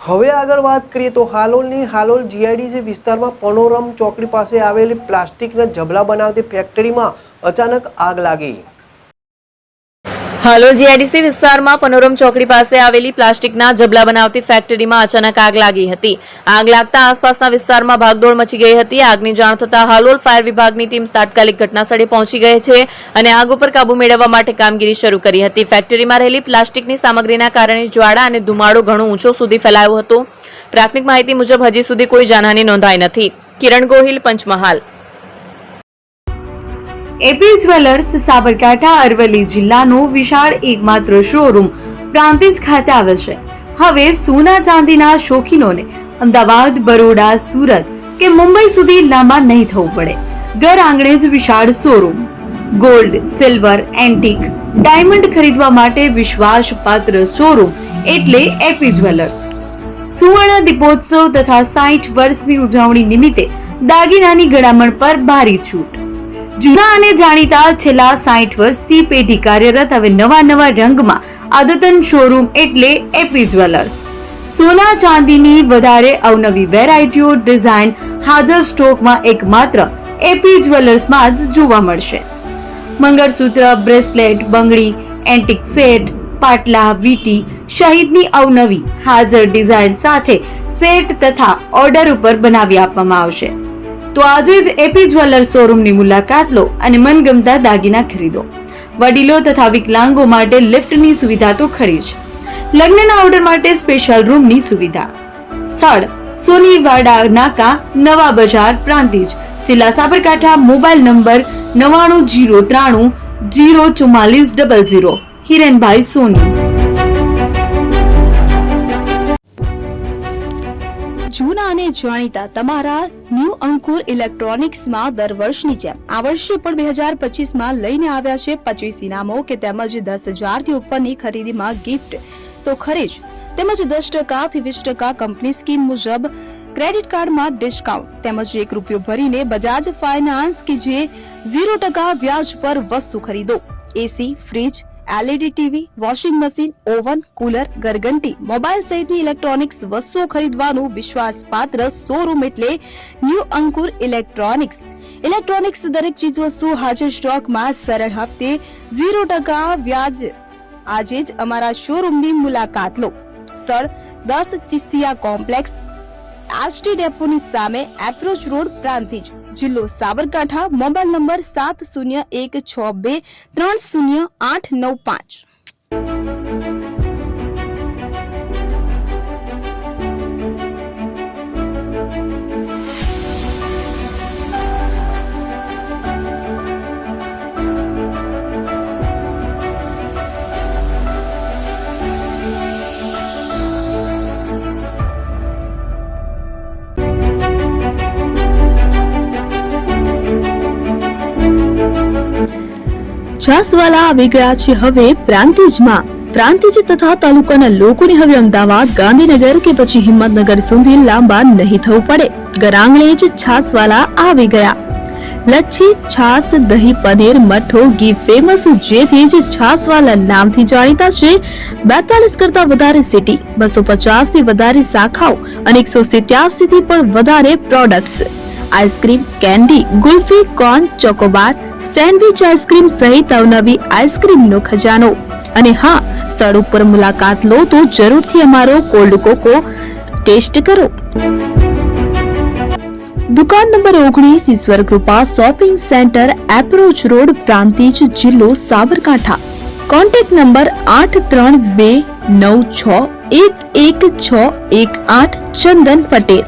હવે આગળ વાત કરીએ તો હાલોલની હાલોલ જીઆઈડીસી વિસ્તારમાં પનોરમ ચોકડી પાસે આવેલી પ્લાસ્ટિકના જબલા બનાવતી ફેક્ટરીમાં અચાનક આગ લાગી। હાલોલ જીઆઈડીસી વિસ્તારમાં પનોરમ ચોકડી પાસે આવેલી પ્લાસ્ટિકના જબલા બનાવતી ફેક્ટરીમાં અચાનક આગ લાગી હતી। આગ લાગતા આસપાસના વિસ્તારમાં ભાગદોડ મચી ગઈ હતી। આગની જાણ થતાં હાલોલ ફાયર વિભાગની ટીમ તાત્કાલિક ઘટનાસ્થળે પહોંચી ગઈ છે અને આગ ઉપર કાબુ મેળવવા માટે કામગીરી શરૂ કરી હતી। ફેક્ટરીમાં રહેલી પ્લાસ્ટિકની સામગ્રીના કારણે જ્વાળા અને ધુમાડો ઘણો ઊંચો સુધી ફેલાયો હતો। પ્રાથમિક માહિતી મુજબ હજી સુધી કોઈ જાનહાનિ નોંધાઈ નથી। કિરણ ગોહિલ, પંચમહાલ। એપી જ્વેલર્સ સાબરકાંઠા અરવલ્લી જિલ્લાનો વિશાળ એકમાત્ર શોરૂમ પ્રાંતિજ ખાતે આવેલ છે। હવે સોના ચાંદીના શોખીનોને અમદાવાદ, બરોડા, સુરત કે મુંબઈ સુધી લાંબા નહીં થવું પડે। ઘર આંગણે જ વિશાળ showroom. Gold, silver, antique, diamond ખરીદવા માટે વિશ્વાસપાત્ર શોરૂમ એટલે એપી જ્વેલર્સ। સુવર્ણ દીપોત્સવ તથા 60 વર્ષની ઉજવણી નિમિત્તે દાગીનાની ગળામણ પર ભારી છૂટ। જૂના અને જાણીતા છેલ્લા 60 વર્ષથી પેઢી કાર્યરત હવે નવા રંગમાં અદ્યતન શોરૂમ એટલે એપી જ્વેલર્સ। સોના ચાંદીની વધારે અવનવી વેરાયટીઓ, ડિઝાઇન હાજર સ્ટોકમાં એકમાત્ર એપી જ્વેલર્સમાં જ જોવા મળશે। મંગળસૂત્ર, બ્રેસલેટ, બંગડી, એન્ટિક સેટ, પાટલા, વીટી સહિતની અવનવી હાજર ડિઝાઇન સાથે સેટ તથા ઓર્ડર ઉપર બનાવી આપવામાં આવશે। તો આજે જ એપી જ્વેલર્સ શોરૂમની મુલાકાત લો અને મનગમતા દાગીના ખરીદો। વડીલો તથા વિકલાંગો માટે લિફ્ટની સુવિધા તો ખરી જ। લગ્નના ઓર્ડર માટે સ્પેશિયલ રૂમની સુવિધા। સ્થળ સોનીવાડા નાકા, નવા બજાર, પ્રાંતિજ, જિલ્લા સાબરકાંઠા। Mobile number 9903 04400। હિરેનભાઈ સોની। જૂના અને જાણીતા તમારા ન્યૂ અંકુર ઇલેક્ટ્રોનિક્સમાં દર વર્ષની જેમ આ વર્ષે પણ 2025માં લઈને આવ્યા છે 25 ઇનામો કે તેમજ 10,000 થી ઉપરની ખરીદીમાં ગિફ્ટ તો ખરી જ, તેમજ 10% થી 20% કંપની સ્કીમ મુજબ ક્રેડિટ કાર્ડમાં ડિસ્કાઉન્ટ તેમજ ₹1 ભરીને બજાજ ફાઇનાન્સ કે જે 0% વ્યાજ પર વસ્તુ ખરીદો। AC, fridge, LED TV, washing machine, oven, cooler, ગરગંટી, મોબાઈલ સહિતની ઇલેક્ટ્રોનિક્સ વસ્તુઓ ખરીદવાનું વિશ્વાસપાત્ર શોરૂમ એટલે ન્યૂ અંકુર ઇલેક્ટ્રોનિક્સ। ઇલેક્ટ્રોનિક્સ દરેક ચીજ વસ્તુ હાજર સ્ટોકમાં સરળ હપ્તે 0% વ્યાજ। આજે જ અમારા શોરૂમની મુલાકાત લો। સ્થળ 10 ચિસ્તિયા કોમ્પ્લેક્સ, આરટી ડેપોની સામે, એપ્રોચ રોડ, પ્રાંતિજ, જિલ્લો સાબરકાંઠા। Mobile number 7016230895। છાસવાલા આવી ગયા છે હવે પ્રાંતિજમાં। પ્રાંતિજ તથા તાલુકાના લોકોને હવે અમદાવાદ, ગાંધીનગર કે પછી હિંમતનગર સુધી લાંબા નહીં થવું પડે। ઘર આંગણે જ છાસવાલા આવી ગયા। લચ્છી, છાસ, દહીં, પનીર, મઠો, ઘી ફેમસ, જેથી જ છાસવાલા નામથી જાણીતા છે। 42 કરતા વધારે સિટી, 250 થી વધારે શાખાઓ અને 187 થી પણ વધારે products. Ice cream, candy, kulfi, corn, Chocobar, sandwich ice cream સહિત અવનવી આઈસ્ક્રીમનો ખજાનો। અને હા, સ્થળ ઉપર મુલાકાત લો તો જરૂરથી અમારો કોલ્ડ કોકો ટેસ્ટ કરો। દુકાન number 19, Ishwar Krupa shopping centre, approach road, Prantij, જિલ્લો સાબરકાંઠા। Contact number 8329611618। ચંદન પટેલ।